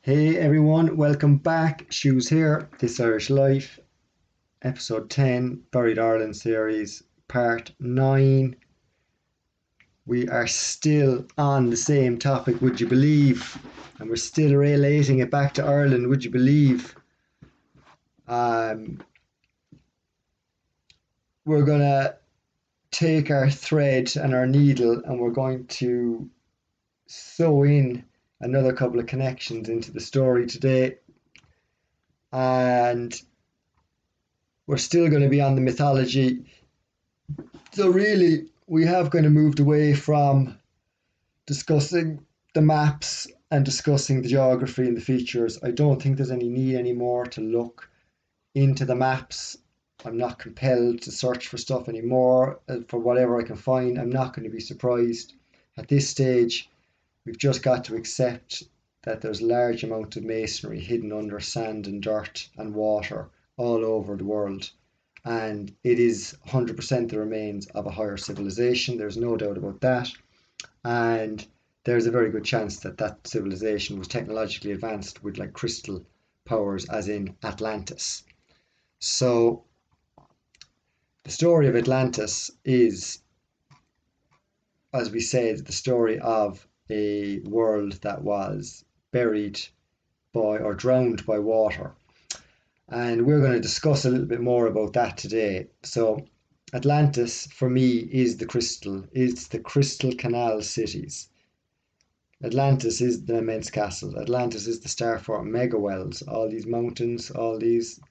Hey everyone, welcome back. Shoes here, This Irish Life, episode 10, Buried Ireland series, part 9. We are still on the same topic, would you believe? And we're still relating it back to Ireland, would you believe? We're going to take our thread and our needle and we're going to sew in another couple of connections into the story today. And we're still going to be on the mythology. So really, we have kind of moved away from discussing the maps and discussing the geography and the features. I don't think there's any need anymore to look into the maps. I'm not compelled to search for stuff anymore. For whatever I can find, I'm not going to be surprised. At this stage, we've just got to accept that there's large amounts of masonry hidden under sand and dirt and water all over the world. And it is 100% the remains of a higher civilization. There's no doubt about that. And there's a very good chance that that civilization was technologically advanced with like crystal powers, as in Atlantis. So the story of Atlantis is, as we said, the story of a world that was buried by or drowned by water. And we're going to discuss a little bit more about that today. So Atlantis, for me, is the crystal. It's the Crystal Canal cities. Atlantis is the immense castle. Atlantis is the star for mega wells. All these mountains, all these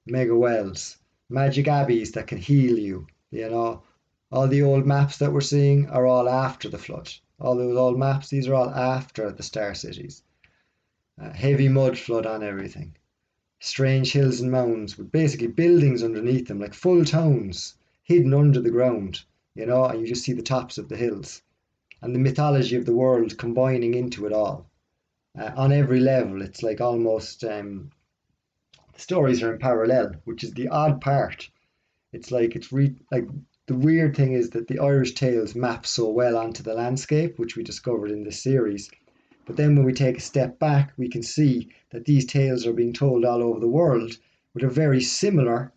mega wells. Magic abbeys that can heal you. All the old maps that we're seeing are all after the flood. All those old maps, these are all after the star cities. Heavy mud flood on everything. Strange hills and mounds with basically buildings underneath them, like full towns hidden under the ground, and you just see the tops of the hills. And the mythology of the world combining into it all. On every level, it's like almost, the stories are in parallel, which is the odd part. It's like, like the weird thing is that the Irish tales map so well onto the landscape, which we discovered in this series. But then when we take a step back, we can see that these tales are being told all over the world with a very similar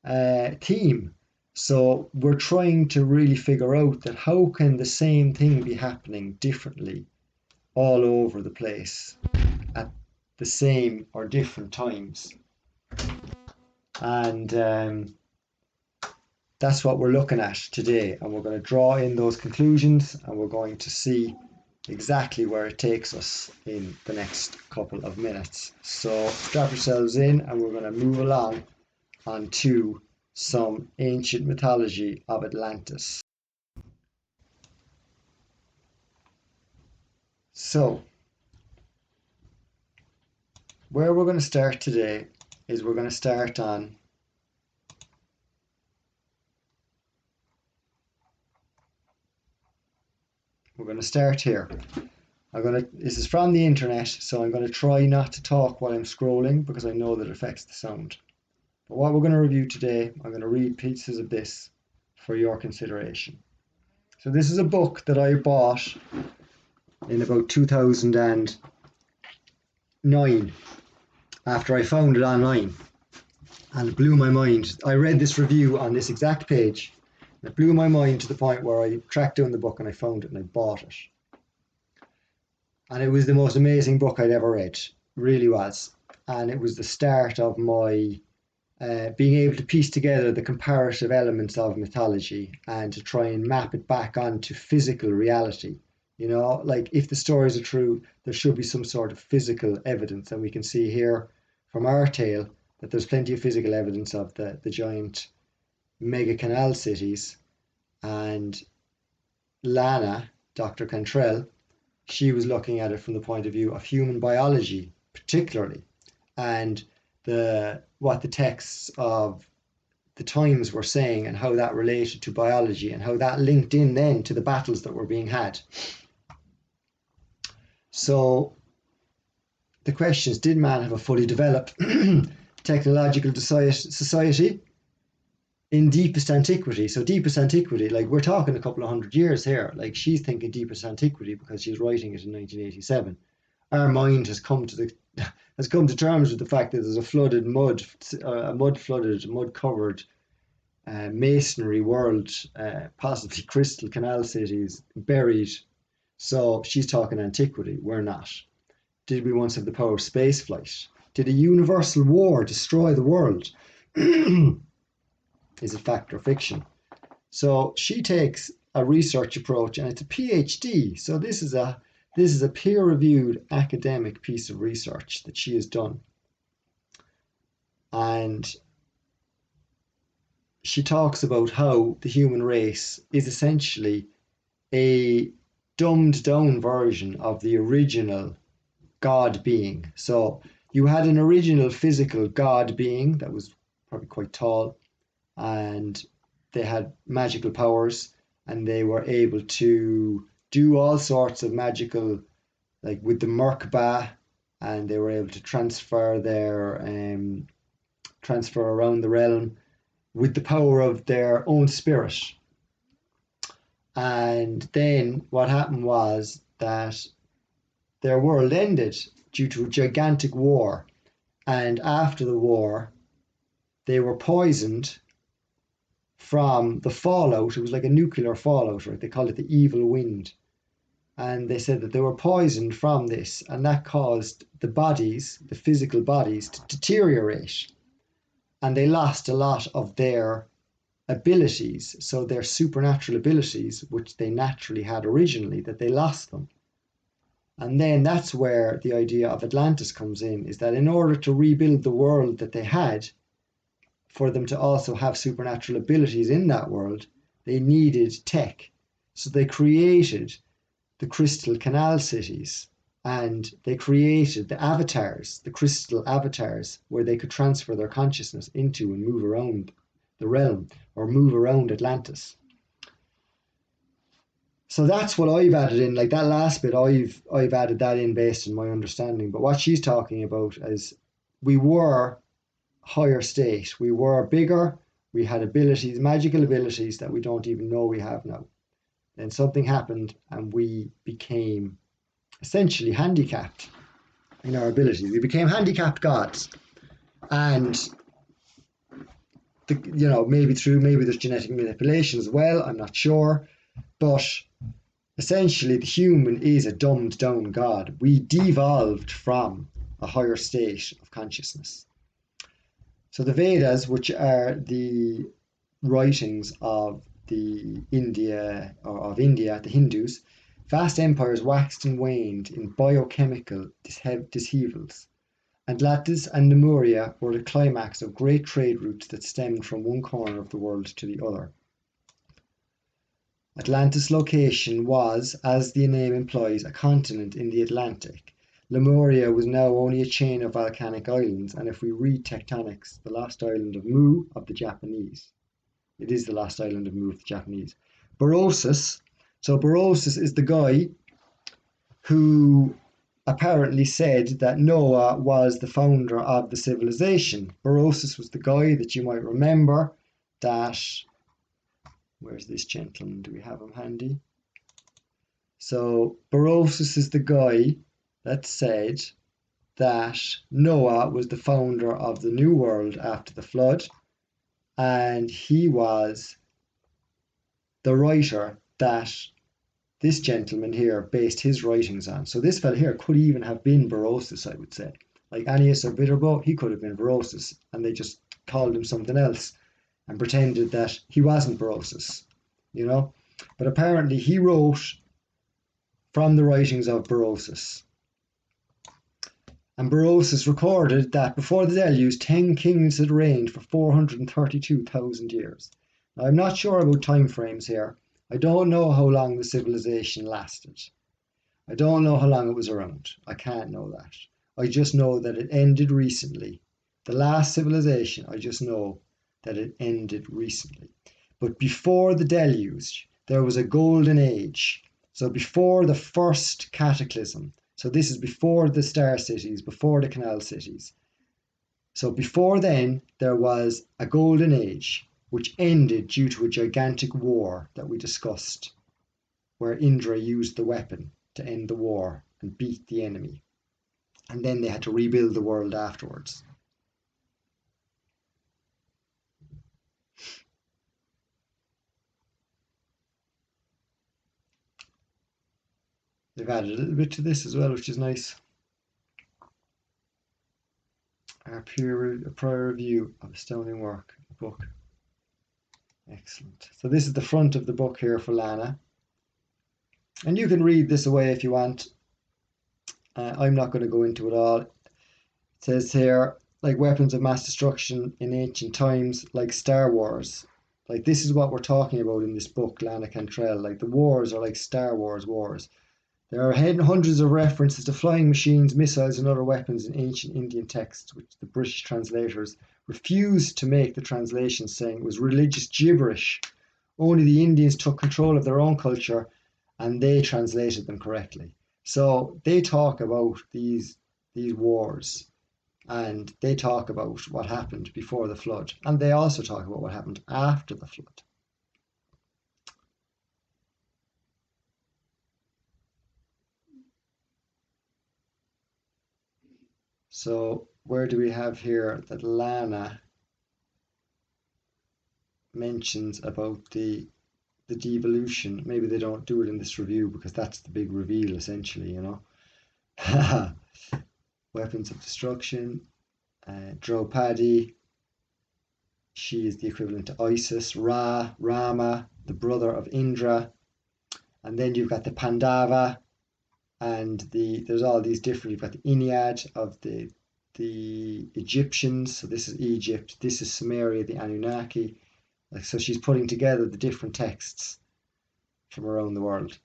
theme. So we're trying to really figure out that how can the same thing be happening differently all over the place at the same or different times. And that's what we're looking at today. And we're going to draw in those conclusions and we're going to see exactly where it takes us in the next couple of minutes. So strap yourselves in and we're going to move along onto some ancient mythology of Atlantis. So where we're going to start today is we're going to start on here. This is from the internet, so I'm going to try not to talk while I'm scrolling because I know that it affects the sound. But what we're going to review today, I'm going to read pieces of this for your consideration. So this is a book that I bought in about 2009 after I found it online, and it blew my mind. I read this review on this exact page. It blew my mind to the point where I tracked down the book and I found it and I bought it. And it was the most amazing book I'd ever read. It really was. And it was the start of my being able to piece together the comparative elements of mythology and to try and map it back onto physical reality. Like if the stories are true, there should be some sort of physical evidence. And we can see here from our tale that there's plenty of physical evidence of the giant mega canal cities. And Lana, Dr. Cantrell, she was looking at it from the point of view of human biology, particularly, and what the texts of the times were saying and how that related to biology and how that linked in then to the battles that were being had. So the question is, did man have a fully developed technological society in deepest antiquity? So deepest antiquity, like we're talking a couple of hundred years here. Like she's thinking deepest antiquity because she's writing it in 1987. Our mind has come to the has come to terms with the fact that there's a flooded mud covered masonry world, possibly crystal canal cities buried. So she's talking antiquity. We're not. Did we once have the power of space flight? Did a universal war destroy the world? Is it fact or fiction? So she takes a research approach, and it's a PhD. So this is a peer-reviewed academic piece of research that she has done. And she talks about how the human race is essentially a dumbed down version of the original God being. So you had an original physical God being that was probably quite tall, and they had magical powers, and they were able to do all sorts of magical, like with the Merkaba, and they were able to transfer around the realm with the power of their own spirit. And then what happened was that their world ended due to a gigantic war. And after the war, they were poisoned from the fallout. It was like a nuclear fallout, right? They called it the evil wind. And they said that they were poisoned from this, and that caused the bodies, the physical bodies, to deteriorate. And they lost a lot of their abilities, so their supernatural abilities, which they naturally had originally, that they lost them. And then that's where the idea of Atlantis comes in, is that in order to rebuild the world that they had, for them to also have supernatural abilities in that world, they needed tech. So they created the crystal canal cities, and they created the avatars, the crystal avatars, where they could transfer their consciousness into and move around the realm or move around Atlantis. So that's what I've added in, like that last bit, I've added that in based on my understanding. But what she's talking about is we were higher state, we were bigger, we had abilities, magical abilities that we don't even know we have now. Then something happened and we became essentially handicapped in our abilities. We became handicapped gods. And maybe there's genetic manipulation as well, I'm not sure. But essentially the human is a dumbed down god. We devolved from a higher state of consciousness. So the Vedas, which are the writings of India, the Hindus, vast empires waxed and waned in biochemical disheavels. Atlantis and Lemuria were the climax of great trade routes that stemmed from one corner of the world to the other. Atlantis' location was, as the name implies, a continent in the Atlantic. Lemuria was now only a chain of volcanic islands, and if we read tectonics, the lost island of Mu of the Japanese. It is the lost island of Mu of the Japanese. Berosus. So Berosus is the guy who apparently said that Noah was the founder of the civilization. Berosus was the guy that you might remember that... Where's this gentleman? Do we have him handy? So Berosus is the guy that said that Noah was the founder of the new world after the flood, and he was the writer that this gentleman here based his writings on. So this fella here could even have been Berosus, I would say. Like Annius or Viterbo, he could have been Berosus, and they just called him something else and pretended that he wasn't Berosus, But apparently he wrote from the writings of Berosus. And Berosus recorded that before the deluge, 10 kings had reigned for 432,000 years. Now, I'm not sure about time frames here. I don't know how long the civilization lasted. I don't know how long it was around. I can't know that. I just know that it ended recently. The last civilization, I just know that it ended recently. But before the deluge, there was a golden age. So before the first cataclysm, so this is before the star cities, before the canal cities. So before then, there was a golden age, which ended due to a gigantic war that we discussed, where Indra used the weapon to end the war and beat the enemy. and then they had to rebuild the world afterwards. They've added a little bit to this as well, which is nice. A prior review of Astounding Work book. Excellent. So this is the front of the book here for Lana. And you can read this away if you want. I'm not going to go into it all. It says here, like weapons of mass destruction in ancient times, like Star Wars. Like this is what we're talking about in this book, Lana Cantrell. Like the wars are like Star Wars wars. There are hundreds of references to flying machines, missiles, and other weapons in ancient Indian texts, which the British translators refused to make the translation, saying it was religious gibberish. Only the Indians took control of their own culture, and they translated them correctly. So they talk about these wars, and they talk about what happened before the flood, and they also talk about what happened after the flood. So where do we have here that Lana mentions about the devolution? Maybe they don't do it in this review because that's the big reveal essentially, you know. Weapons of destruction. Draupadi, she is the equivalent to Isis. Rama, the brother of Indra. And then you've got the Pandava, and there's all these different. You've got the Ennead of the Egyptians. So this is Egypt. This is Sumeria, the Anunnaki. Like, so she's putting together the different texts from around the world.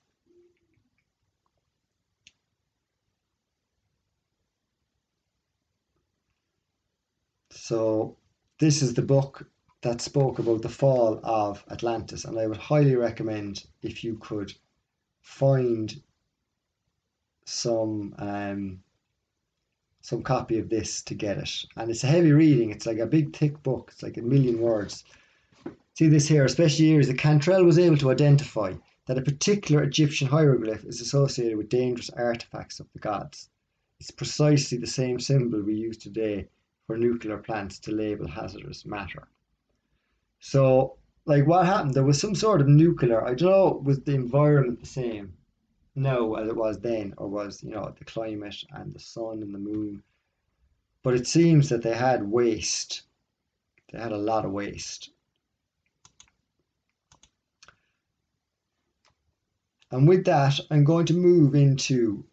So this is the book that spoke about the fall of Atlantis, and I would highly recommend if you could find some copy of this to get it. And it's a heavy reading. It's like a big thick book. It's like 1,000,000 words. See this here, especially here, is that Cantrell was able to identify that a particular Egyptian hieroglyph is associated with dangerous artifacts of the gods. It's precisely the same symbol we use today for nuclear plants to label hazardous matter. So, like, what happened? There was some sort of nuclear. I don't know, was the environment the same now as it was then, or was, you know, the climate and the sun and the moon? But it seems that they had waste. They had a lot of waste. And with that, I'm going to move into,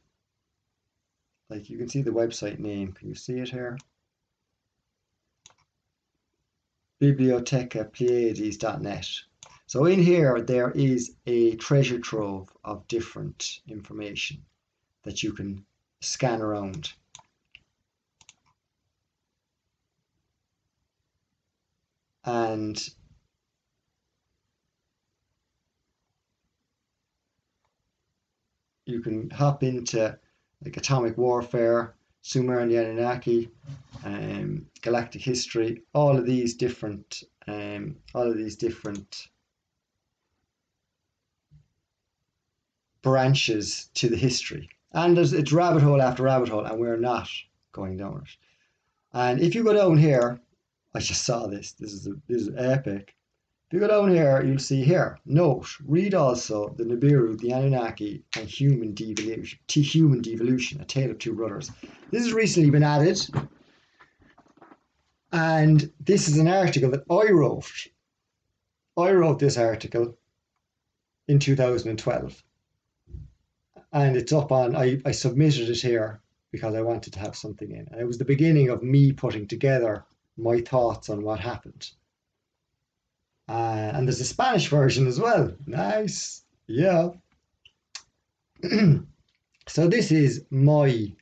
like, you can see the website name. Can you see it here? bibliotecapleiades.net. So in here, there is a treasure trove of different information that you can scan around. And you can hop into like atomic warfare, Sumer and the Anunnaki, galactic history, all of these different branches to the history. And it's rabbit hole after rabbit hole, and we're not going down it. And if you go down here, I just saw this. This is epic. If you go down here, you'll see here, note, read also the Nibiru, the Anunnaki, and human devolution, A Tale of Two Brothers. This has recently been added, and this is an article that I wrote. I wrote this article in 2012, and it's up on, I submitted it here because I wanted to have something in, and it was the beginning of me putting together my thoughts on what happened. And there's a Spanish version as well. Nice. Yeah. So this is my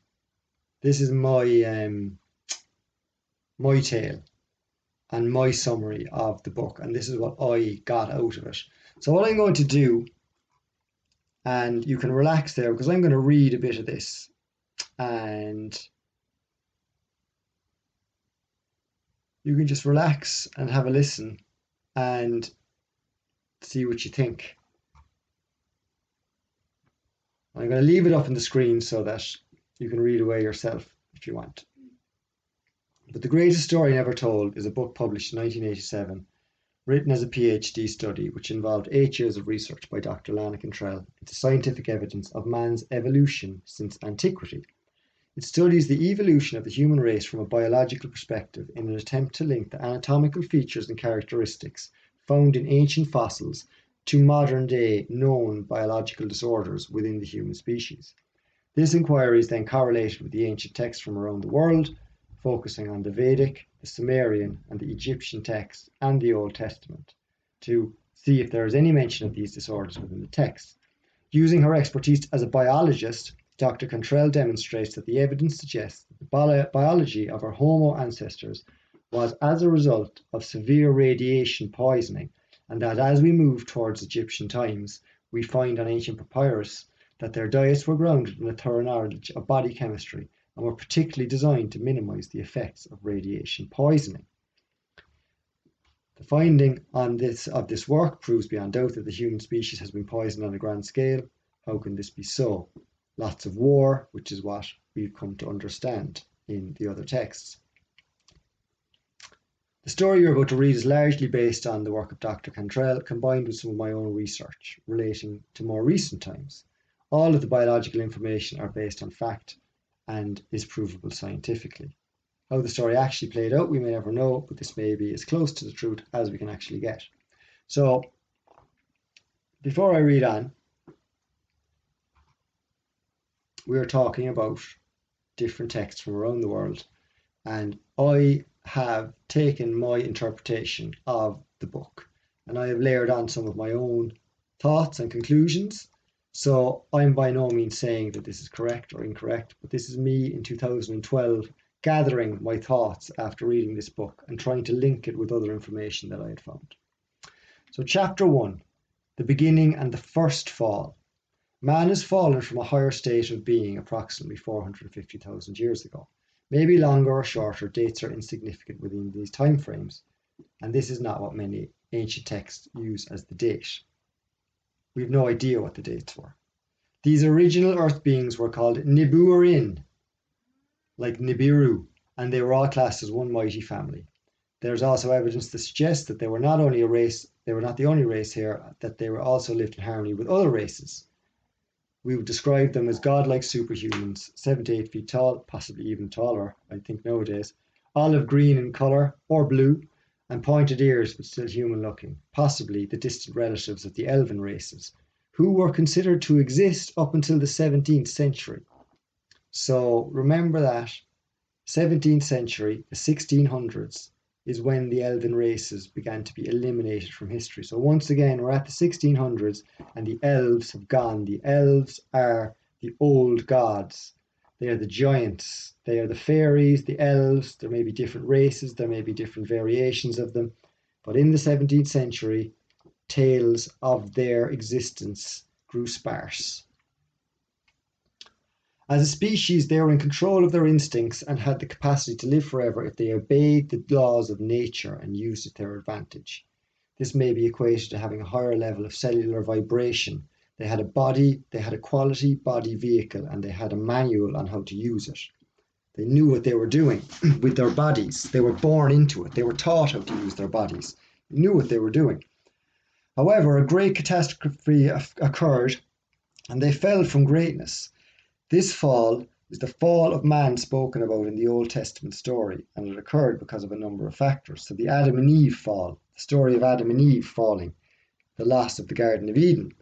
my tale and my summary of the book, and this is what I got out of it. So what I'm going to do, and you can relax there because I'm going to read a bit of this, and you can just relax and have a listen and see what you think. I'm going to leave it up on the screen so that You can read away yourself if you want. But The Greatest Story Never Told is a book published in 1987, written as a PhD study which involved 8 years of research by Dr. Lana Cantrell into scientific evidence of man's evolution since antiquity. It studies the evolution of the human race from a biological perspective in an attempt to link the anatomical features and characteristics found in ancient fossils to modern-day known biological disorders within the human species. This inquiry is then correlated with the ancient texts from around the world, focusing on the Vedic, the Sumerian, and the Egyptian texts and the Old Testament, to see if there is any mention of these disorders within the text. Using her expertise as a biologist, Dr. Cantrell demonstrates that the evidence suggests that the biology of our Homo ancestors was as a result of severe radiation poisoning, and that as we move towards Egyptian times, we find on ancient papyrus that their diets were grounded in a thorough knowledge of body chemistry and were particularly designed to minimize the effects of radiation poisoning. The finding of this work proves beyond doubt that the human species has been poisoned on a grand scale. How can this be so? Lots of war, which is what we've come to understand in the other texts. The story you're about to read is largely based on the work of Dr. Cantrell, combined with some of my own research relating to more recent times. All of the biological information are based on fact and is provable scientifically. How the story actually played out, we may never know, but this may be as close to the truth as we can actually get. So, before I read on, we are talking about different texts from around the world, and I have taken my interpretation of the book and I have layered on some of my own thoughts and conclusions. So I'm by no means saying that this is correct or incorrect, but this is me in 2012 gathering my thoughts after reading this book and trying to link it with other information that I had found. So chapter 1, the beginning and the first fall. Man has fallen from a higher state of being approximately 450,000 years ago. Maybe longer or shorter, dates are insignificant within these time frames, and this is not what many ancient texts use as the date. We have no idea what the dates were. These original earth beings were called Nibiruin, like Nibiru, and they were all classed as one mighty family. There's also evidence to suggest that they were not only a race, they were not the only race here, that they were also lived in harmony with other races. We would describe them as godlike superhumans, 7 to 8 feet tall, possibly even taller, I think nowadays, olive green in colour or blue, and pointed ears but still human looking, possibly the distant relatives of the elven races, who were considered to exist up until the 17th century. So remember that 17th century, the 1600s, is when the elven races began to be eliminated from history. So once again, we're at the 1600s and the elves have gone. The elves are the old gods. They are the giants. They are the fairies, the elves. There may be different races. There may be different variations of them. But in the 17th century, tales of their existence grew sparse. As a species, they were in control of their instincts and had the capacity to live forever if they obeyed the laws of nature and used it to their advantage. This may be equated to having a higher level of cellular vibration. They had a body, they had a quality body vehicle, and they had a manual on how to use it. They knew what they were doing with their bodies. They were born into it. They were taught how to use their bodies. They knew what they were doing. However, a great catastrophe occurred and they fell from greatness. This fall is the fall of man spoken about in the Old Testament story, and it occurred because of a number of factors. So the Adam and Eve fall, the story of Adam and Eve falling, the loss of the Garden of Eden.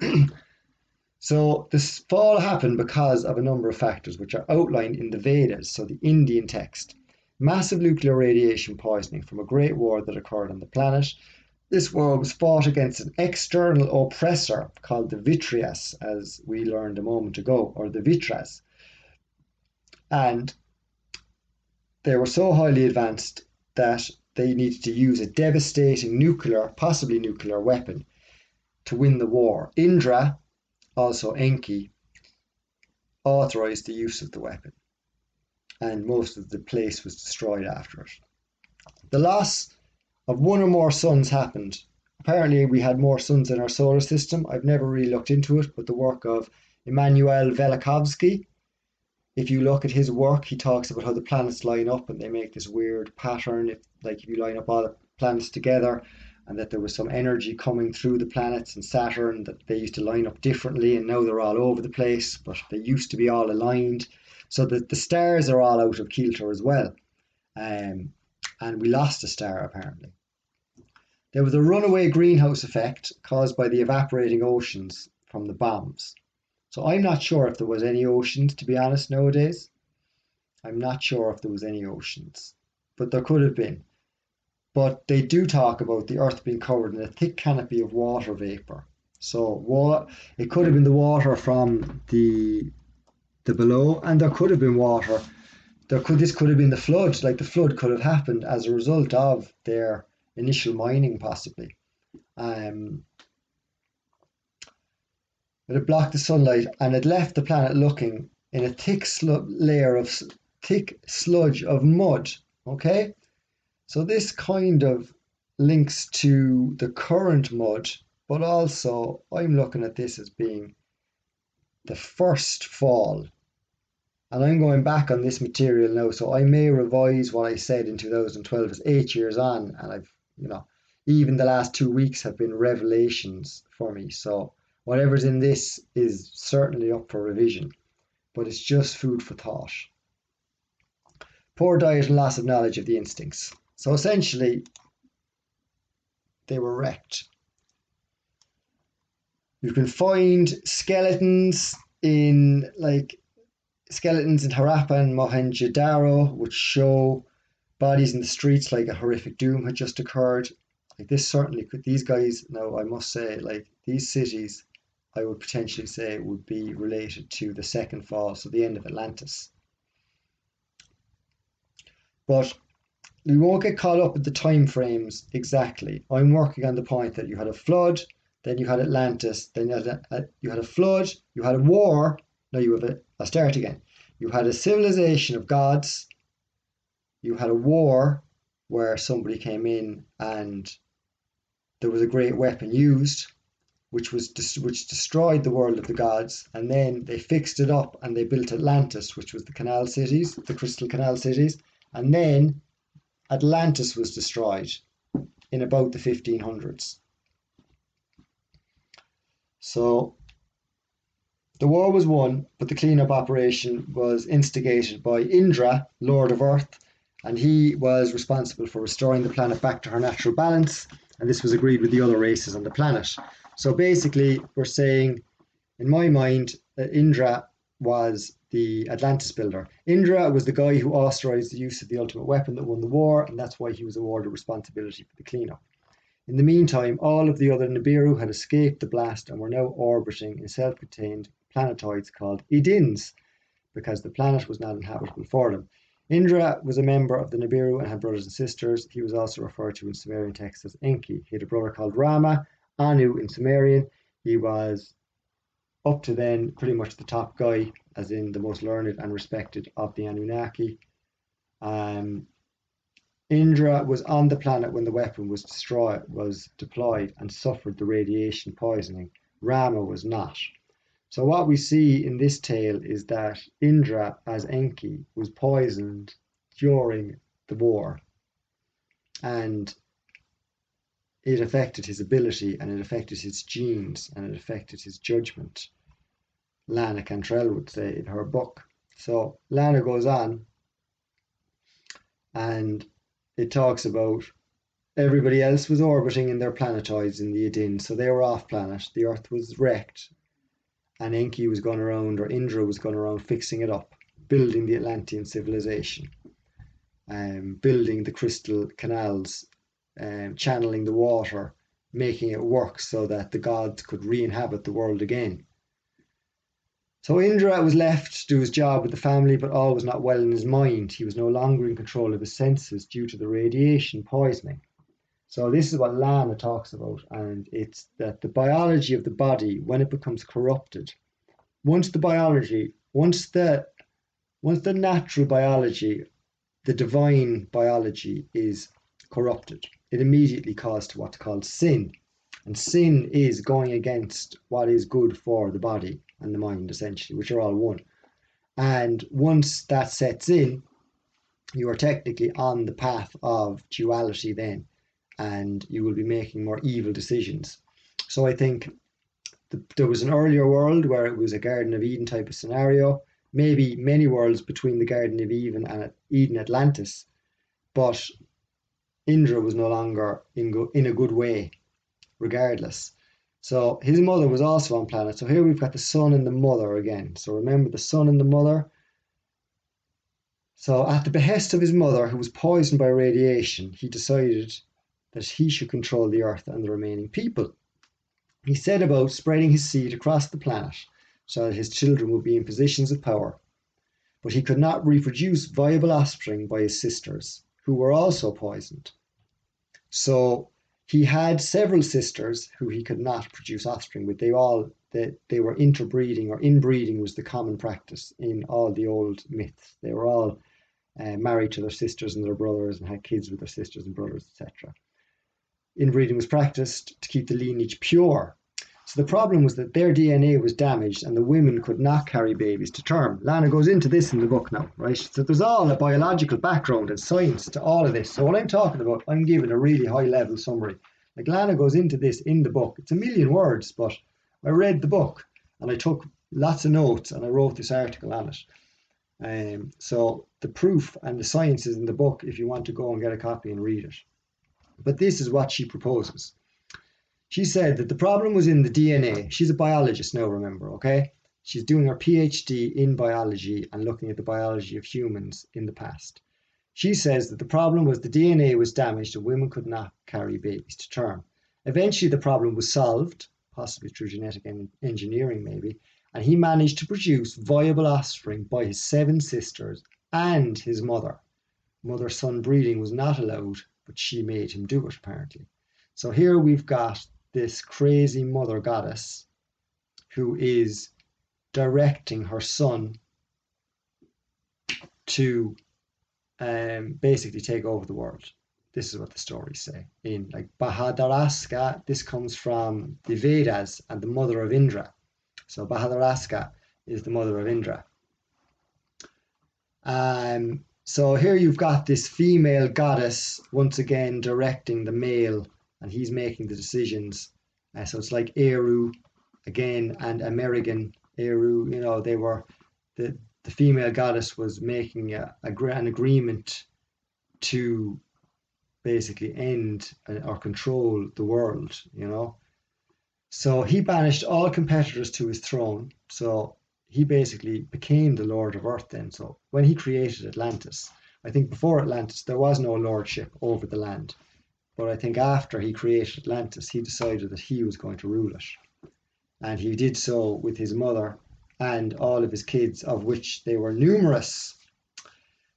So this fall happened because of a number of factors which are outlined in the Vedas, so the Indian text. Massive nuclear radiation poisoning from a great war that occurred on the planet. This war was fought against an external oppressor called the Vitrias, as we learned a moment ago, or the Vitras. And they were so highly advanced that they needed to use a devastating nuclear, possibly nuclear weapon to win the war. Indra, also Enki, authorized the use of the weapon, and most of the place was destroyed after it. The loss of one or more suns happened. Apparently we had more suns in our solar system. I've never really looked into it, but the work of Immanuel Velikovsky if you look at his work, he talks about how the planets line up and they make this weird pattern. If you line up all the planets together, and that there was some energy coming through the planets and Saturn, that they used to line up differently, and now they're all over the place, but they used to be all aligned. So that the stars are all out of kilter as well. And we lost a star apparently. There was a runaway greenhouse effect caused by the evaporating oceans from the bombs. So I'm not sure if there was any oceans, to be honest, nowadays. I'm not sure if there was any oceans, but there could have been. But they do talk about the Earth being covered in a thick canopy of water vapor. So it could have been the water from the below, and there could have been water. This could have been the flood. Like the flood could have happened as a result of their initial mining, possibly. But it blocked the sunlight and it left the planet looking in a thick layer of thick sludge of mud. Okay, so this kind of links to the current mud, but also I'm looking at this as being the first fall. And I'm going back on this material now, so I may revise what I said in 2012. It's 8 years on, and even the last 2 weeks have been revelations for me. So whatever's in this is certainly up for revision, but it's just food for thought. Poor diet and loss of knowledge of the instincts. So essentially, they were wrecked. You can find skeletons in Harappa and Mohenjo-daro, which show bodies in the streets like a horrific doom had just occurred. Like this certainly could, these guys, now I must say, like these cities, I would potentially say would be related to the second fall, so the end of Atlantis. But we won't get caught up with the time frames exactly. I'm working on the point that you had a flood, then you had Atlantis, then you had a flood, you had a war. Now I'll start again. You had a civilization of gods. You had a war where somebody came in and there was a great weapon used, which destroyed the world of the gods, and then they fixed it up and they built Atlantis, which was the canal cities, the crystal canal cities, and then Atlantis was destroyed in about the 1500s. So the war was won, but the cleanup operation was instigated by Indra, Lord of Earth, and he was responsible for restoring the planet back to her natural balance, and this was agreed with the other races on the planet. So basically, we're saying, in my mind, that Indra was the Atlantis builder. Indra was the guy who authorized the use of the ultimate weapon that won the war, and that's why he was awarded responsibility for the cleanup. In the meantime, all of the other Nibiru had escaped the blast and were now orbiting in self-contained planetoids called Edins, because the planet was not inhabitable for them. Indra was a member of the Nibiru and had brothers and sisters. He was also referred to in Sumerian texts as Enki. He had a brother called Rama, Anu in Sumerian. He was up to then pretty much the top guy, as in the most learned and respected of the Anunnaki. Indra was on the planet when the weapon was deployed and suffered the radiation poisoning. Rama was not. So what we see in this tale is that Indra, as Enki, was poisoned during the war, and it affected his ability, and it affected his genes, and it affected his judgment. Lana Cantrell would say in her book. So Lana goes on, and it talks about everybody else was orbiting in their planetoids in the Edin, so they were off planet. The Earth was wrecked, and Enki was going around, or Indra was going around, fixing it up, building the Atlantean civilization, building the crystal canals, channeling the water, making it work so that the gods could re-inhabit the world again. So Indra was left to do his job with the family, but all was not well in his mind. He was no longer in control of his senses due to the radiation poisoning. So this is what Lana talks about, and it's that the biology of the body, when it becomes corrupted, once the natural biology, the divine biology is corrupted, it immediately calls to what's called sin. And sin is going against what is good for the body and the mind, essentially, which are all one. And once that sets in, you are technically on the path of duality then, and you will be making more evil decisions. So I think there was an earlier world where it was a Garden of Eden type of scenario, maybe many worlds between the Garden of Eden Atlantis, but Indra was no longer in a good way, regardless. So his mother was also on planet. So here we've got the son and the mother again. So remember the son and the mother. So at the behest of his mother, who was poisoned by radiation, he decided that he should control the earth and the remaining people. He set about spreading his seed across the planet so that his children would be in positions of power. But he could not reproduce viable offspring by his sisters, who were also poisoned. So he had several sisters who he could not produce offspring with. They were interbreeding, or inbreeding was the common practice in all the old myths. They were all married to their sisters and their brothers and had kids with their sisters and brothers, etc. Inbreeding was practiced to keep the lineage pure. So the problem was that their DNA was damaged and the women could not carry babies to term. Lana goes into this in the book now, right? So there's all a biological background and science to all of this. So what I'm talking about, I'm giving a really high level summary. Like Lana goes into this in the book. It's a million words, but I read the book and I took lots of notes and I wrote this article on it. So the proof and the science is in the book if you want to go and get a copy and read it. But this is what she proposes. She said that the problem was in the DNA. She's a biologist now, remember, okay? She's doing her PhD in biology and looking at the biology of humans in the past. She says that the problem was the DNA was damaged and women could not carry babies to term. Eventually, the problem was solved, possibly through genetic engineering maybe, and he managed to produce viable offspring by his 7 sisters and his mother. Mother-son breeding was not allowed, but she made him do it, apparently. So here we've got this crazy mother goddess who is directing her son to basically take over the world. This is what the stories say. In like Bahadaraska, this comes from the Vedas and the mother of Indra. So Bahadaraska is the mother of Indra. So here you've got this female goddess once again directing the male, and he's making the decisions. So it's like Eru again and American. Eru, you know, they were the female goddess was making an agreement to basically end or control the world, you know. So he banished all competitors to his throne. So he basically became the Lord of Earth then. So when he created Atlantis, I think before Atlantis, there was no lordship over the land. But I think after he created Atlantis, he decided that he was going to rule it. And he did so with his mother and all of his kids, of which they were numerous.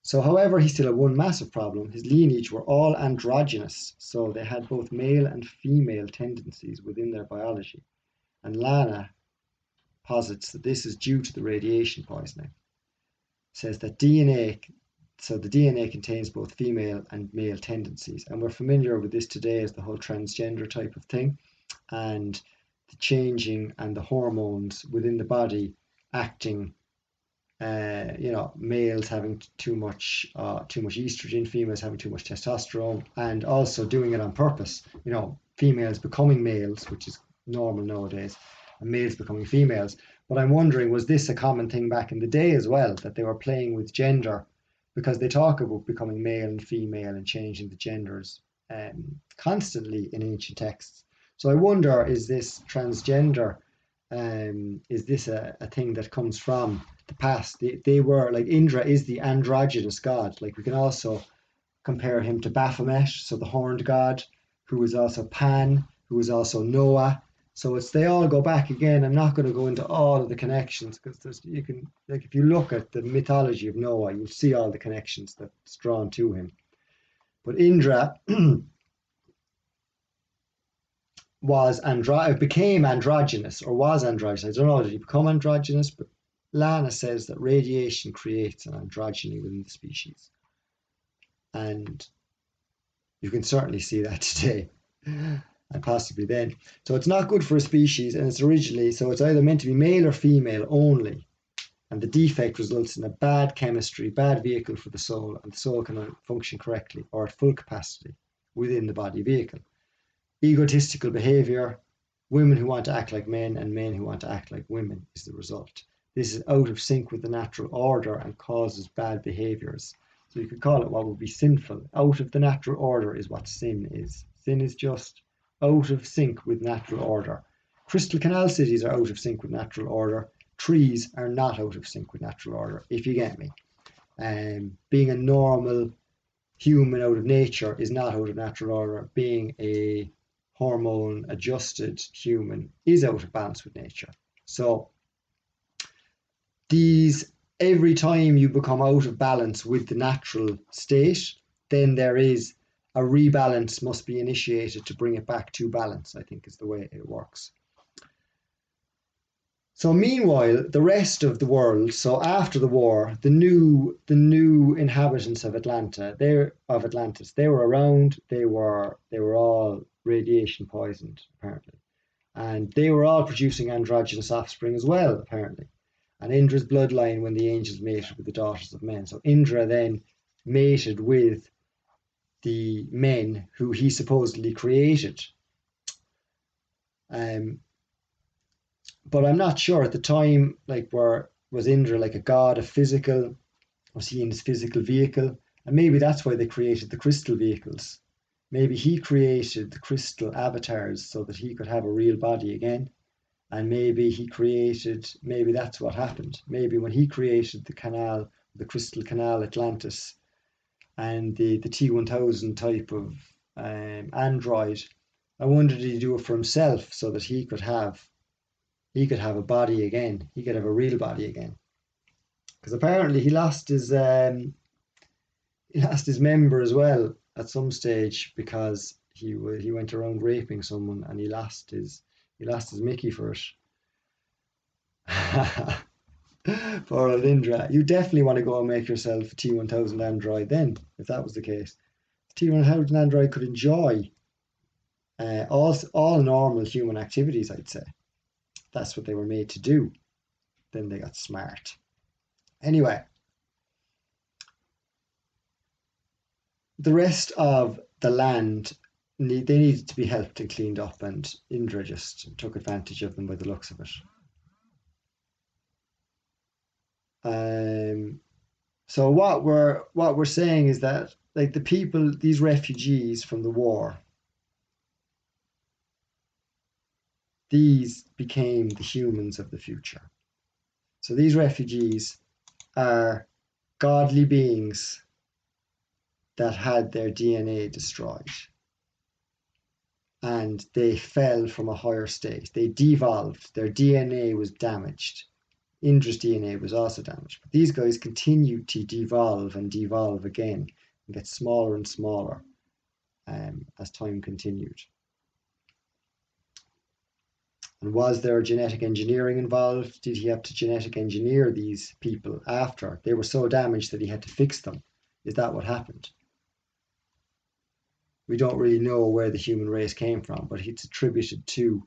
So, however, he still had one massive problem. His lineage were all androgynous. So they had both male and female tendencies within their biology. And Lana posits that this is due to the radiation poisoning. Says that the DNA contains both female and male tendencies. And we're familiar with this today as the whole transgender type of thing. And the changing and the hormones within the body acting, males having too much estrogen, females having too much testosterone, and also doing it on purpose. You know, females becoming males, which is normal nowadays, and males becoming females. But I'm wondering, was this a common thing back in the day as well, that they were playing with gender? Because they talk about becoming male and female and changing the genders constantly in ancient texts. So I wonder, is this transgender, is this a thing that comes from the past? They were, like, Indra is the androgynous god. Like, we can also compare him to Baphomet, so the horned god, who is also Pan, who is also Noah. So they all go back again. I'm not going to go into all of the connections because you can, like, if you look at the mythology of Noah, you'll see all the connections that's drawn to him. But Indra became androgynous, or was androgynous. I don't know, did he become androgynous? But Lana says that radiation creates an androgyny within the species. And you can certainly see that today. And possibly then. So it's not good for a species, and it's originally, so it's either meant to be male or female only. And the defect results in a bad chemistry, bad vehicle for the soul, and the soul cannot function correctly or at full capacity within the body vehicle. Egotistical behavior, women who want to act like men and men who want to act like women is the result. This is out of sync with the natural order and causes bad behaviors. So you could call it what would be sinful. Out of the natural order is what sin is. Sin is just out of sync with natural order. Crystal Canal cities are out of sync with natural order. Trees are not out of sync with natural order, if you get me. Being a normal human out of nature is not out of natural order. Being a hormone adjusted human is out of balance with nature. So every time you become out of balance with the natural state, then there is a rebalance must be initiated to bring it back to balance, I think is the way it works. So meanwhile, the rest of the world, so after the war, the new inhabitants of Atlantis, they were around, they were all radiation poisoned, apparently. And they were all producing androgynous offspring as well, apparently. And Indra's bloodline when the angels mated with the daughters of men. So Indra then mated with the men who he supposedly created. But I'm not sure at the time, like, was Indra like a god of physical? Was he in his physical vehicle? And maybe that's why they created the crystal vehicles. Maybe he created the crystal avatars so that he could have a real body again. And maybe that's what happened. Maybe when he created the canal, the crystal canal Atlantis, and the T1000 type of android, I wonder did he do it for himself so that he could have a body again. He could have a real body again. Because apparently he lost his member as well at some stage because he went around raping someone and he lost his Mickey for it. Poor old Indra. You definitely want to go and make yourself a T1000 android then, if that was the case. The T1000 android could enjoy all normal human activities, I'd say. That's what they were made to do. Then they got smart. Anyway, the rest of the land, they needed to be helped and cleaned up, and Indra just took advantage of them by the looks of it. So what we're saying is that, like, the people, these refugees from the war, these became the humans of the future. So these refugees are godly beings that had their DNA destroyed. And they fell from a higher state. They devolved. Their DNA was damaged. Indra's DNA was also damaged. But these guys continued to devolve and devolve again and get smaller and smaller as time continued. And was there genetic engineering involved? Did he have to genetic engineer these people after? They were so damaged that he had to fix them. Is that what happened? We don't really know where the human race came from, but it's attributed to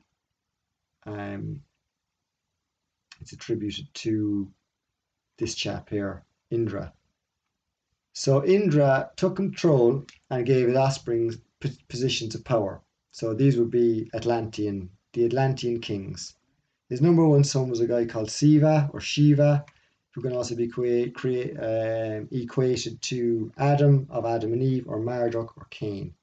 this chap here, Indra. So Indra took control and gave his offspring positions of power. So these would be the Atlantean kings. His number one son was a guy called Siva or Shiva, who can also be equated to Adam of Adam and Eve, or Marduk or Cain.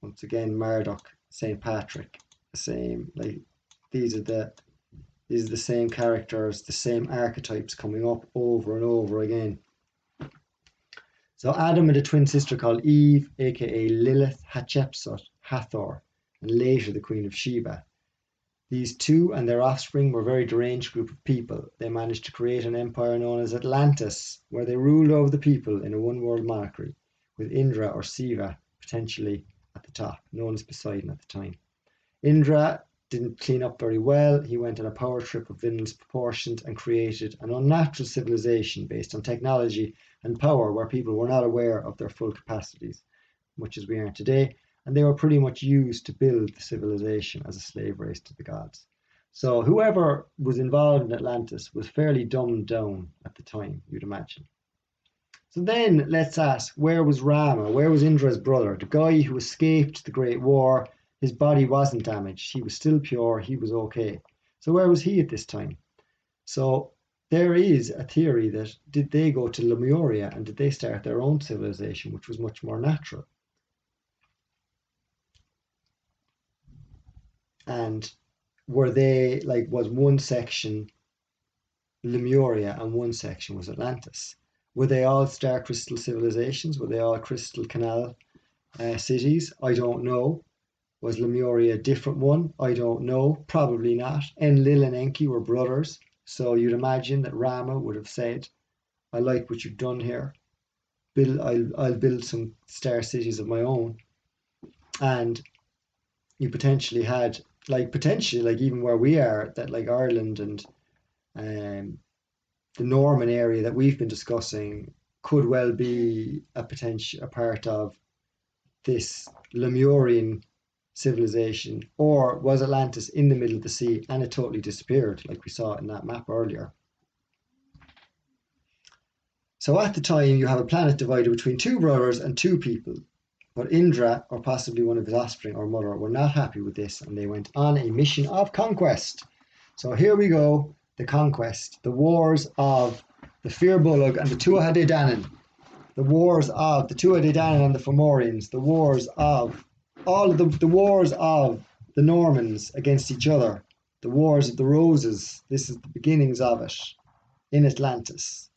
Once again, Marduk, St. Patrick, the same. Like, these are the same characters, the same archetypes coming up over and over again. So Adam had a twin sister called Eve, aka Lilith, Hatshepsut, Hathor, and later the Queen of Sheba. These two and their offspring were a very deranged group of people. They managed to create an empire known as Atlantis, where they ruled over the people in a one-world monarchy, with Indra or Siva potentially at the top, known as Poseidon at the time. Indra didn't clean up very well. He went on a power trip of villainous proportions and created an unnatural civilization based on technology and power where people were not aware of their full capacities, much as we are today, and they were pretty much used to build the civilization as a slave race to the gods. So whoever was involved in Atlantis was fairly dumbed down at the time, you'd imagine. So then let's ask, where was Rama? Where was Indra's brother? The guy who escaped the Great War. His body wasn't damaged. He was still pure. He was okay. So where was he at this time? So there is a theory that did they go to Lemuria and did they start their own civilization, which was much more natural? And were they like, was one section Lemuria and one section was Atlantis? Were they all star crystal civilizations? Were they all crystal canal cities? I don't know. Was Lemuria a different one? I don't know. Probably not. Enlil and Enki were brothers. So you'd imagine that Rama would have said, I like what you've done here. I'll build some star cities of my own. And you potentially had, like even where we are, that like Ireland and the Norman area that we've been discussing could well be a part of this Lemurian civilization, or was Atlantis in the middle of the sea and it totally disappeared, like we saw in that map earlier? So at the time, you have a planet divided between two brothers and two people. But Indra, or possibly one of his offspring or mother, were not happy with this and they went on a mission of conquest. So here we go, the conquest, the wars of the Firbolg and the Tuatha Dé Danann, the wars of the Tuatha Dé Danann and the Fomorians, the wars of all of the wars of the Normans against each other, the wars of the Roses. This is the beginnings of it in Atlantis.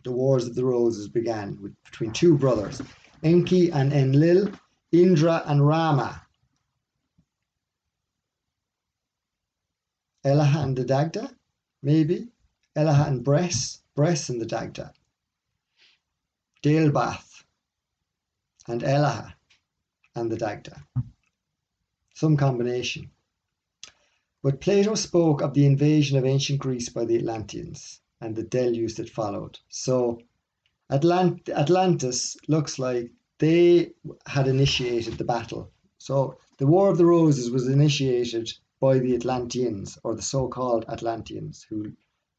The wars of the Roses began between two brothers, Enki and Enlil, Indra and Rama, Elaha and the Dagda, maybe, Elaha and Bress and the Dagda, Daelbath and Elaha and the Dagda. Some combination. But Plato spoke of the invasion of ancient Greece by the Atlanteans and the deluge that followed. So Atlantis looks like they had initiated the battle. So the War of the Roses was initiated by the Atlanteans, or the so-called Atlanteans, who,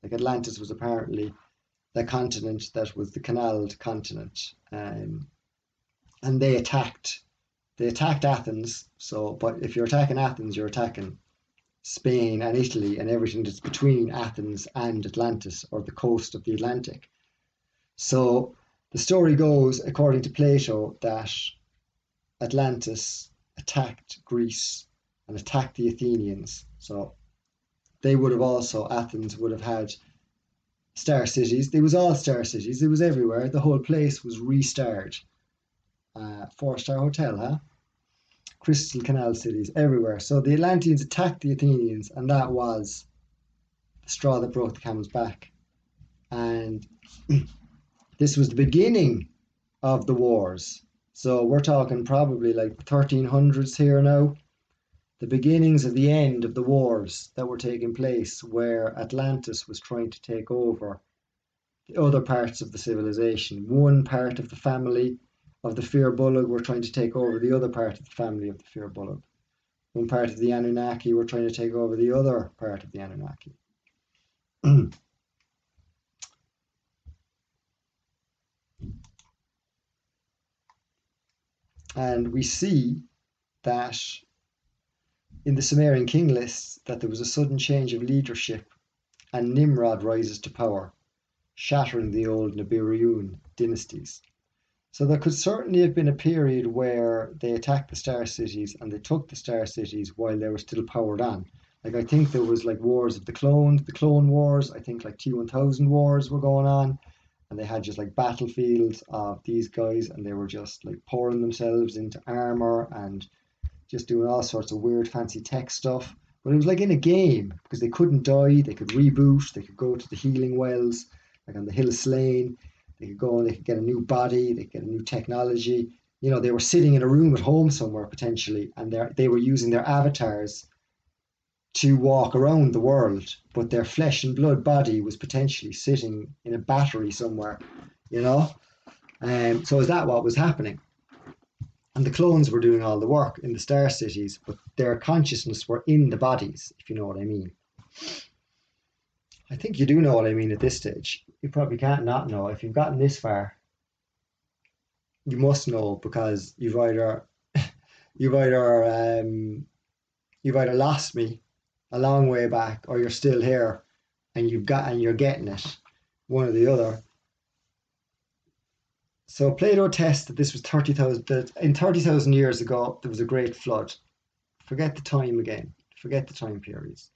like Atlantis was apparently the continent that was the canaled continent. And they attacked Athens. So, but if you're attacking Athens, you're attacking Spain and Italy and everything that's between Athens and Atlantis, or the coast of the Atlantic. So the story goes, according to Plato, that Atlantis attacked Greece and attacked the Athenians. So they would have also, Athens would have had star cities. They was all star cities. It was everywhere. The whole place was restarred. 4-star hotel, huh? Crystal Canal cities everywhere. So the Atlanteans attacked the Athenians, and that was the straw that broke the camel's back. And this was the beginning of the wars. So we're talking probably like 1300s here now. The beginnings of the end of the wars that were taking place, where Atlantis was trying to take over the other parts of the civilization. One part of the family of the Firbolg were trying to take over the other part of the family of the Firbolg. One part of the Anunnaki were trying to take over the other part of the Anunnaki. And we see that in the Sumerian king lists that there was a sudden change of leadership and Nimrod rises to power, shattering the old Nibiruun dynasties. So there could certainly have been a period where they attacked the star cities and they took the star cities while they were still powered on. Like I think there was like wars of the clone wars. I think like T-1000 wars were going on, and they had just like battlefields of these guys, and they were just like pouring themselves into armor and just doing all sorts of weird fancy tech stuff. But it was like in a game because they couldn't die. They could reboot. They could go to the healing wells, like on the Hill of Slain. They could go and they could get a new body. They could get a new technology. You know, they were sitting in a room at home somewhere potentially, and they were using their avatars to walk around the world, but their flesh and blood body was potentially sitting in a battery somewhere, you know? So is that what was happening? And the clones were doing all the work in the star cities, but their consciousness were in the bodies, if you know what I mean. I think you do know what I mean at this stage. You probably can't not know. If you've gotten this far, you must know, because you've either you've either lost me a long way back, or you're still here and you're getting it, one or the other. So Plato attests that this was 30,000. That in 30,000 years ago there was a great flood. Forget the time again. Forget the time periods.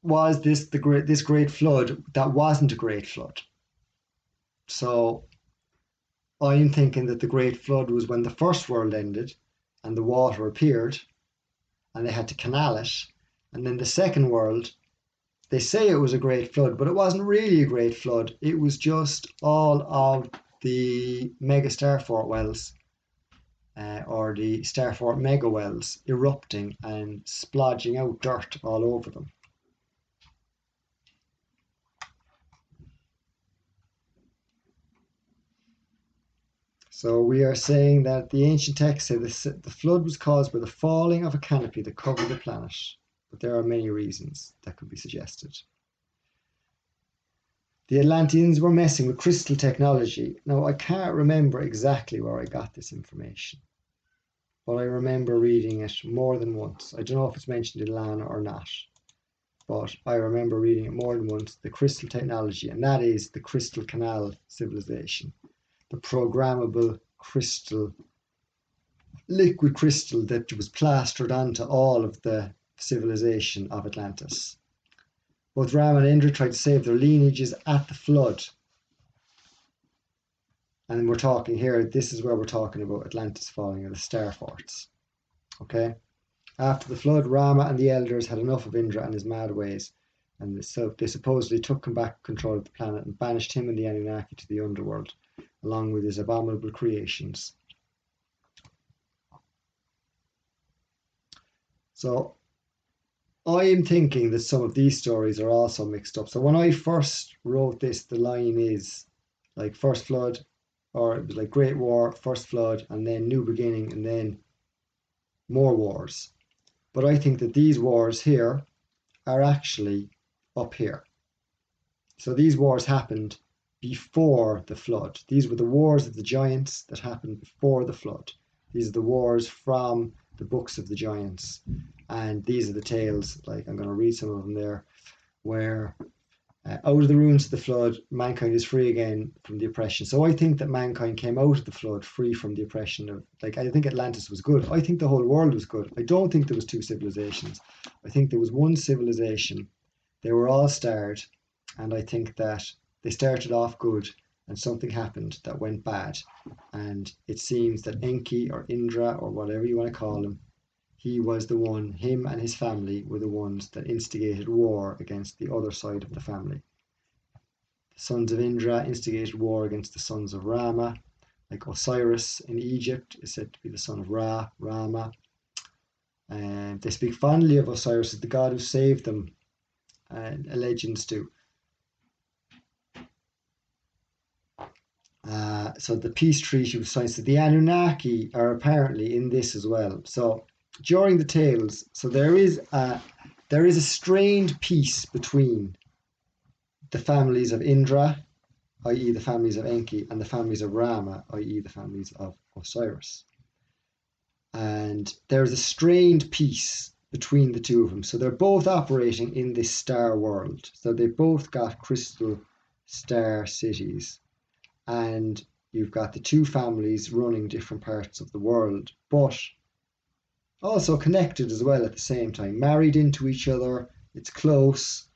Was this this great flood that wasn't a great flood? So I'm thinking that the great flood was when the first world ended and the water appeared and they had to canal it. And then the second world, they say it was a great flood, but it wasn't really a great flood. It was just all of the mega Starfort wells, or the Starfort mega wells, erupting and splodging out dirt all over them. So we are saying that the ancient texts say the flood was caused by the falling of a canopy that covered the planet. But there are many reasons that could be suggested. The Atlanteans were messing with crystal technology. Now, I can't remember exactly where I got this information, but I remember reading it more than once. I don't know if it's mentioned in Lana or not, but I remember reading it more than once, the crystal technology, and that is the Crystal Canal civilization. The programmable crystal, liquid crystal that was plastered onto all of the civilization of Atlantis. Both Ram and Indra tried to save their lineages at the flood. And we're talking here, this is where we're talking about Atlantis falling, and the star forts. Okay? After the flood, Rama and the elders had enough of Indra and his mad ways, and so they supposedly took him back control of the planet and banished him and the Anunnaki to the underworld, along with his abominable creations. So I'm thinking that some of these stories are also mixed up. So when I first wrote this, the line is like first flood, or it was like Great War, first flood, and then new beginning, and then more wars. But I think that these wars here are actually up here. So these wars happened before the flood. These were the wars of the giants that happened before the flood. These are the wars from the books of the giants. And these are the tales, like I'm going to read some of them there, where out of the ruins of the flood, mankind is free again from the oppression. So I think that mankind came out of the flood free from the oppression of, like, I think Atlantis was good. I think the whole world was good. I don't think there was two civilizations. I think there was one civilization. They were all starred, and I think that they started off good and something happened that went bad. And it seems that Enki or Indra or whatever you want to call him, he was the one, him and his family were the ones that instigated war against the other side of the family. The sons of Indra instigated war against the sons of Rama, like Osiris in Egypt is said to be the son of Ra, Rama. And they speak fondly of Osiris as the god who saved them, and legends do. So the peace treaty was signed. So the Anunnaki are apparently in this as well. So during the tales, so there is a strained peace between the families of Indra, i.e. the families of Enki, and the families of Rama, i.e. the families of Osiris. And there's a strained peace between the two of them. So they're both operating in this star world. So they both got crystal star cities. And you've got the two families running different parts of the world, but also connected as well at the same time, married into each other. It's close.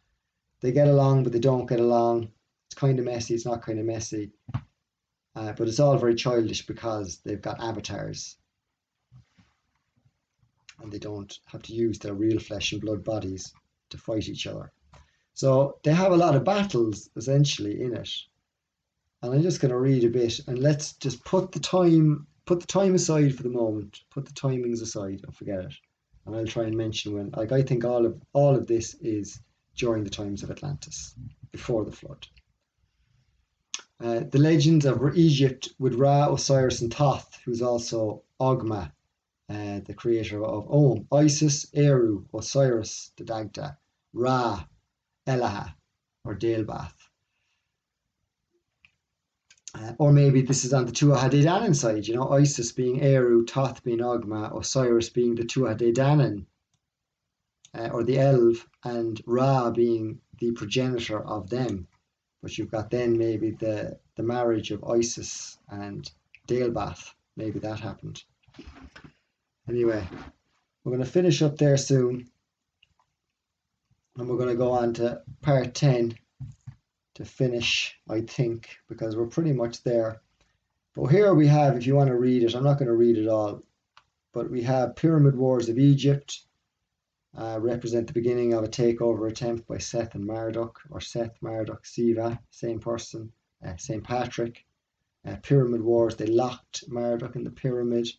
They get along, but they don't get along. It's kind of messy. It's not kind of messy. But it's all very childish because they've got avatars. And they don't have to use their real flesh and blood bodies to fight each other. So they have a lot of battles, essentially, in it. And I'm just going to read a bit, and let's just put the time aside for the moment. Put the timings aside and forget it. And I'll try and mention when, like, I think all of this is during the times of Atlantis, before the flood. The legends of Egypt with Ra, Osiris, and Thoth, who's also Ogma, the creator of Om, Isis, Eru, Osiris, the Dagda, Ra, Elaha, or Dalbath. Or maybe this is on the Tuatha De Danann side, Isis being Eru, Thoth being Ogma, Osiris being the Tuatha De Danann, or the Elf, and Ra being the progenitor of them. But you've got then maybe the marriage of Isis and Dalbath. Maybe that happened. Anyway, we're going to finish up there soon. And we're going to go on to part 10 to finish, I think, because we're pretty much there. But here we have, if you want to read it, I'm not going to read it all, but we have Pyramid Wars of Egypt, represent the beginning of a takeover attempt by Seth and Marduk, or Seth, Marduk, Siva, same person, St. Patrick. Pyramid Wars, they locked Marduk in the pyramid.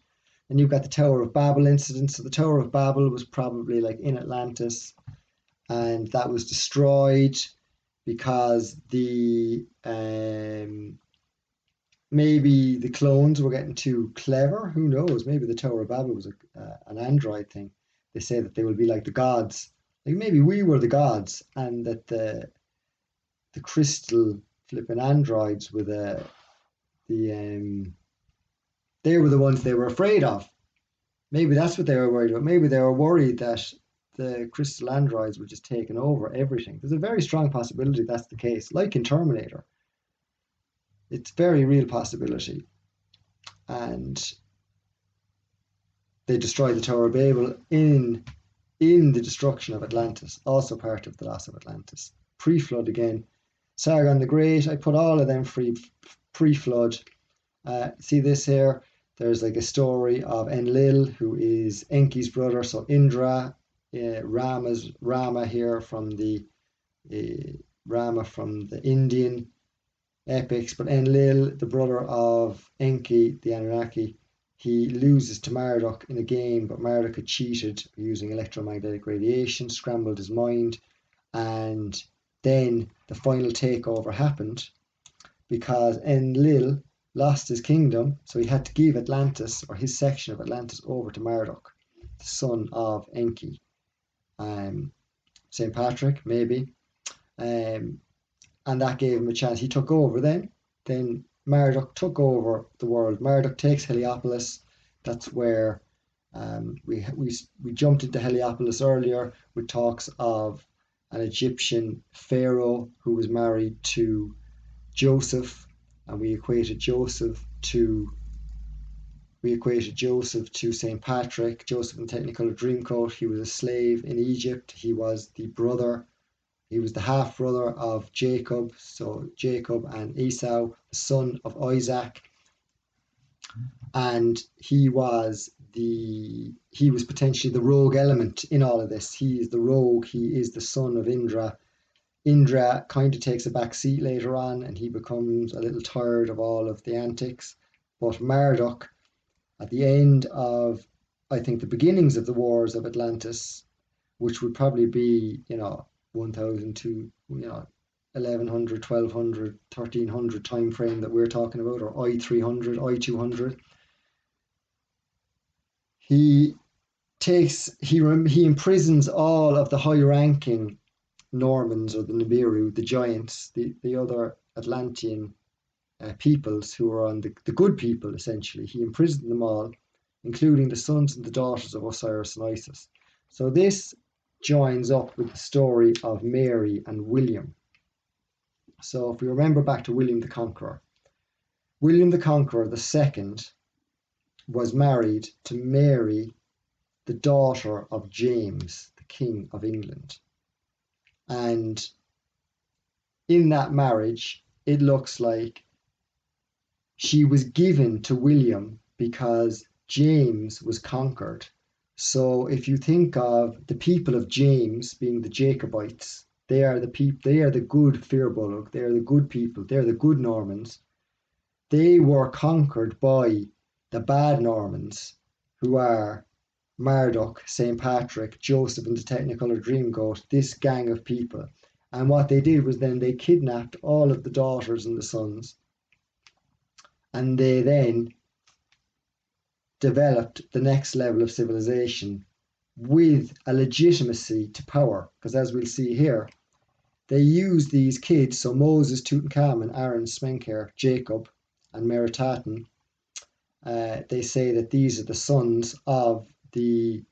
And you've got the Tower of Babel incident. So the Tower of Babel was probably like in Atlantis, and that was destroyed because maybe the clones were getting too clever. Who knows? Maybe the Tower of Babel was an android thing. They say that they will be like the gods. Like maybe we were the gods, and that the crystal flipping androids were they were the ones they were afraid of. Maybe that's what they were worried about. Maybe they were worried that the crystal androids were just taking over everything. There's a very strong possibility that's the case, like in Terminator. It's a very real possibility. And they destroyed the Tower of Babel in the destruction of Atlantis, also part of the loss of Atlantis. Pre-flood again. Sargon the Great, I put all of them pre-flood. See this here? There's like a story of Enlil, who is Enki's brother, so Indra, Rama here from the Indian epics, but Enlil, the brother of Enki, the Anunnaki, he loses to Marduk in a game, but Marduk had cheated using electromagnetic radiation, scrambled his mind, and then the final takeover happened because Enlil lost his kingdom, so he had to give Atlantis, or his section of Atlantis, over to Marduk, the son of Enki. St. Patrick, maybe. And that gave him a chance. He took over then. Then Marduk took over the world. Marduk takes Heliopolis. That's where we jumped into Heliopolis earlier with talks of an Egyptian pharaoh who was married to Joseph, and we equated Joseph to St. Patrick. Joseph in Technicolor Dreamcoat, he was a slave in Egypt. He was the half brother of Jacob, so Jacob and Esau, the son of Isaac, and he was potentially the rogue element in all of this. He is the rogue. He is the son of Indra. Indra kind of takes a back seat later on, and he becomes a little tired of all of the antics. But Marduk, at the end of, I think, the beginnings of the wars of Atlantis, which would probably be, 1000 to 1100, 1200, 1300 time frame that we're talking about, or I-300, I-200. He imprisons all of the high-ranking Normans, or the Nibiru, the giants, the other Atlantean peoples who are on the good people, essentially. He imprisoned them all, including the sons and the daughters of Osiris and Isis. So this joins up with the story of Mary and William. So if we remember back to William the Conqueror II was married to Mary, the daughter of James, the King of England. And in that marriage, it looks like she was given to William because James was conquered. So if you think of the people of James being the Jacobites, they are the good Firbolg, they are the good people, they are the good Normans. They were conquered by the bad Normans, who are Marduk, St. Patrick, Joseph and the Technicolor Dreamcoat, this gang of people. And what they did was then they kidnapped all of the daughters and the sons, and they then developed the next level of civilization with a legitimacy to power. Because as we'll see here, they use these kids, so Moses, Tutankhamun, Aaron, Smenkhare, Jacob, and Meritaten. They say that these are the sons of the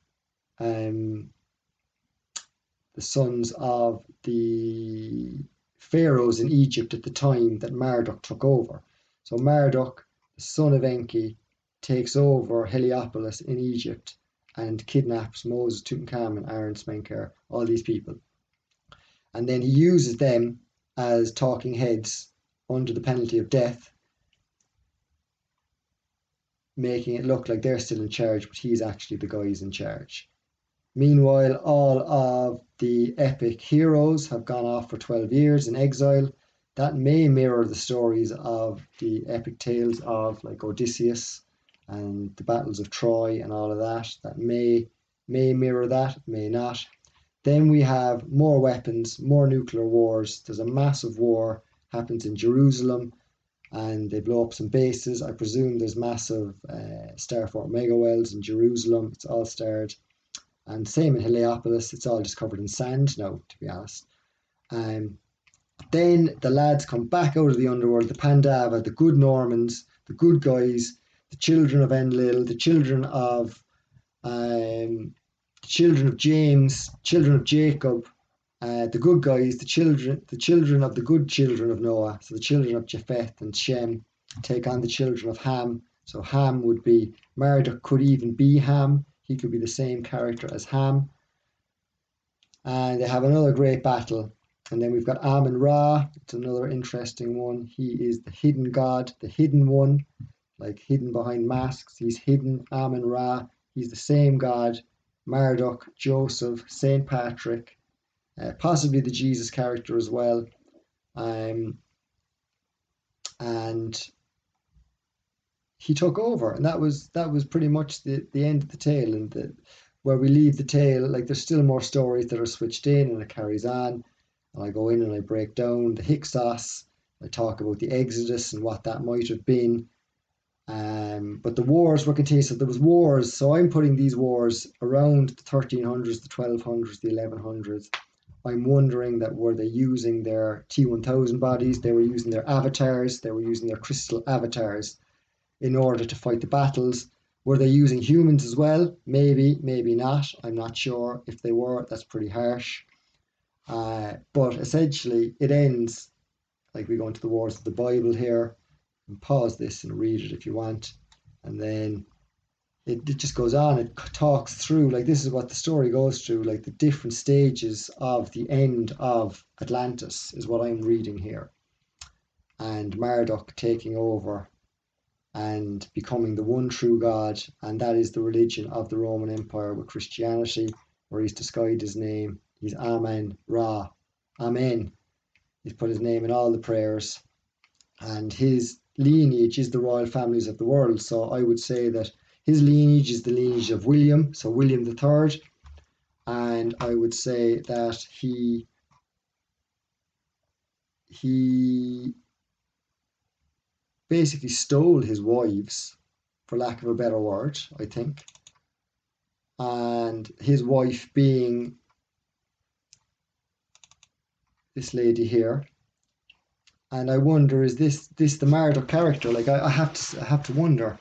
pharaohs in Egypt at the time that Marduk took over. So Marduk, the son of Enki, takes over Heliopolis in Egypt and kidnaps Moses, Tutankhamun, Aaron, Smenkhare, all these people. And then he uses them as talking heads under the penalty of death, making it look like they're still in charge, but he's actually the guy who's in charge. Meanwhile, all of the epic heroes have gone off for 12 years in exile. That may mirror the stories of the epic tales of like Odysseus and the battles of Troy and all of that. That may mirror that, may not. Then we have more weapons, more nuclear wars. There's a massive war happens in Jerusalem, and they blow up some bases. I presume there's massive Starfort mega wells in Jerusalem. It's all starred. And same in Heliopolis, it's all just covered in sand now, to be honest. Then the lads come back out of the underworld, the Pandava, the good Normans, the good guys, the children of Enlil, the children of James, children of Jacob, the good guys, the children of the good children of Noah, so the children of Japheth and Shem, take on the children of Ham. So Ham would be, Marduk could even be Ham. He could be the same character as Ham. And they have another great battle. And then we've got Amun Ra. It's another interesting one. He is the hidden god, the hidden one, like hidden behind masks. He's hidden, Amun Ra. He's the same god. Marduk, Joseph, Saint Patrick, possibly the Jesus character as well. And he took over, and that was pretty much the end of the tale. And where we leave the tale, like there's still more stories that are switched in, and it carries on. And I go in and I break down the Hyksos. I talk about the Exodus and what that might have been. But the wars were continuous. So there was wars. So I'm putting these wars around the 1300s, the 1200s, the 1100s. I'm wondering that were they using their T1000 bodies? They were using their avatars. They were using their crystal avatars in order to fight the battles. Were they using humans as well? Maybe, maybe not. I'm not sure. If they were, that's pretty harsh. But essentially, it ends like we go into the wars of the Bible here. And pause this and read it if you want. And then it just goes on. It talks through, like this is what the story goes through, like the different stages of the end of Atlantis is what I'm reading here. And Marduk taking over and becoming the one true God, and that is the religion of the Roman Empire with Christianity, where he's disguised his name. He's Amen Ra. Amen. He's put his name in all the prayers, and his lineage is the royal families of the world. So I would say that his lineage is the lineage of William, so William III, and I would say that he basically stole his wives, for lack of a better word, I think. And his wife being this lady here. And I wonder, is this the Marduk character? Like I have to wonder.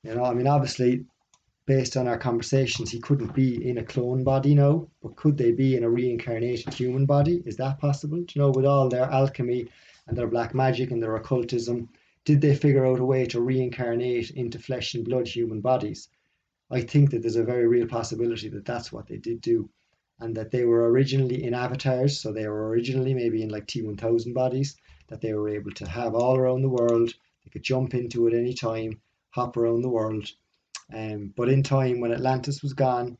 You know, I mean, obviously, based on our conversations, he couldn't be in a clone body now, but could they be in a reincarnated human body? Is that possible? Do you know, with all their alchemy and their black magic and their occultism, did they figure out a way to reincarnate into flesh and blood human bodies? I think that there's a very real possibility that that's what they did do, and that they were originally in avatars, so they were originally maybe in like T1000 bodies that they were able to have all around the world. They could jump into it any time, hop around the world. But in time, when Atlantis was gone,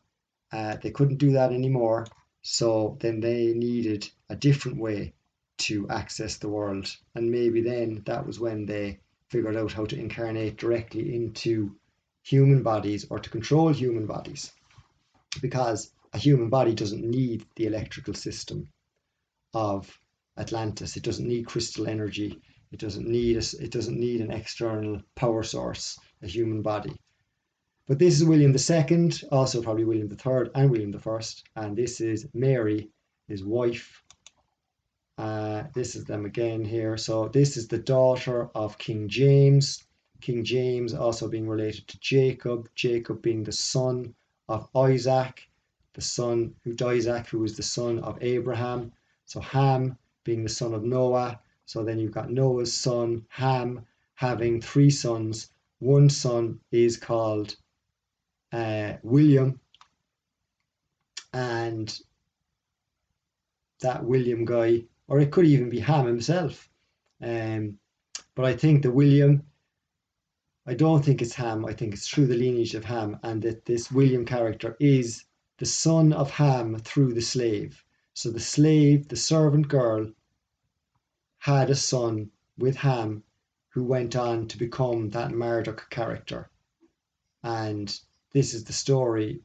they couldn't do that anymore. So then they needed a different way to access the world. And maybe then that was when they figured out how to incarnate directly into human bodies or to control human bodies. Because a human body doesn't need the electrical system of Atlantis. It doesn't need crystal energy. It doesn't need an external power source, a human body. But this is William II, also probably William III and William I, and this is Mary, his wife. This is them again here. So this is the daughter of King James. King James also being related to Jacob, Jacob being the son of Isaac, the son who Isaac, who was the son of Abraham. So Ham being the son of Noah. So then you've got Noah's son, Ham, having three sons. One son is called William, and that William guy, or it could even be Ham himself. But I think the William, I don't think it's Ham. I think it's through the lineage of Ham, and that this William character is the son of Ham through the slave. So the slave, the servant girl, had a son with Ham who went on to become that Marduk character. And this is the story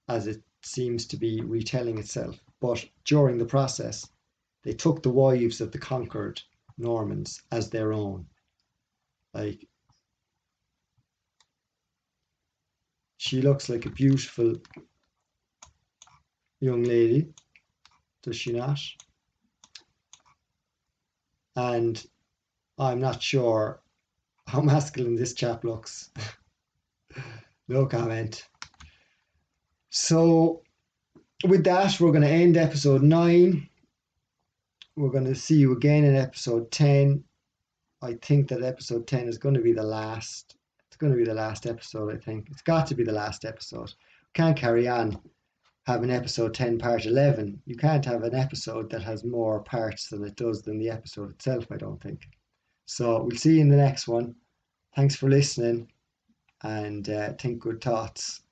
as it seems to be retelling itself. But during the process, they took the wives of the conquered Normans as their own. Like, she looks like a beautiful young lady, does she not? And I'm not sure how masculine this chap looks. No comment. So with that, we're going to end episode 9. We're going to see you again in episode 10. I think that episode 10 is going to be the last. It's going to be the last episode, I think. It's got to be the last episode. Can't carry on having episode 10 part 11. You can't have an episode that has more parts than it does than the episode itself, I don't think. So we'll see you in the next one. Thanks for listening, and think good thoughts.